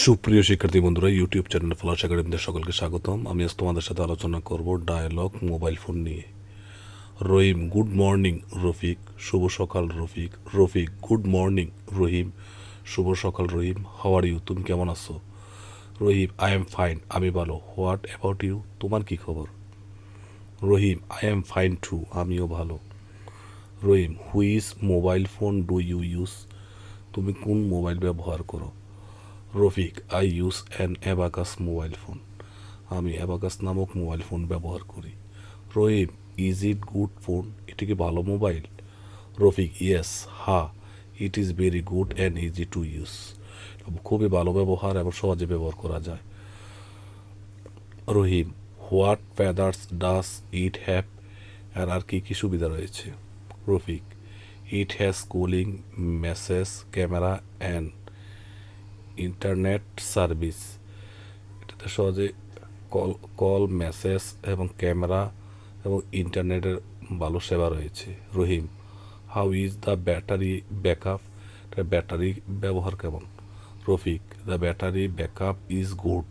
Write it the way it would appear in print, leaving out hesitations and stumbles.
সুপ্রিয় শিক্ষার্থী বন্ধুরা, ইউটিউব চ্যানেল ফ্লাশ একাডেমিতে সকলকে স্বাগতম। আমি আজ তোমাদের সাথে আলোচনা করব ডায়ালগ মোবাইল ফোন নিয়ে। Rahim, good morning. রফিক, শুভ সকাল। Rafiq, Rafiq, good morning. রহিম, শুভ সকাল। রহিম, হাউ আর ইউ, তুমি কেমন আছো? রহিম, আই এম ফাইন, আমি ভালো। হোয়াট অ্যাবাউট ইউ, তোমার কি খবর? Rahim, I am fine too, আমিও ভালো। Rahim, which mobile phone do you use, তুমি কোন মোবাইল ব্যবহার করো? Rafiq, I use an Abacus mobile phone, আমি অ্যাবাকাস নামক মোবাইল ফোন ব্যবহার করি। Rahim, is it good phone, এটি কি ভালো মোবাইল? রফিক, ইয়েস, হা, it is very good and easy to use, খুবই ভালো ব্যবহার এবং সহজে ব্যবহার করা যায়। Rahim, what features does it have, আর আর কি কি সুবিধা রয়েছে? Rafiq, it has calling, message, camera and internet service, এটাতে সহজে কল কল মেসেজ এবং ক্যামেরা এবং ইন্টারনেটের ভালো সেবা রয়েছে। Rahim, how is the battery backup, battery ব্যবহার কেমন? Rafiq, the battery backup is good,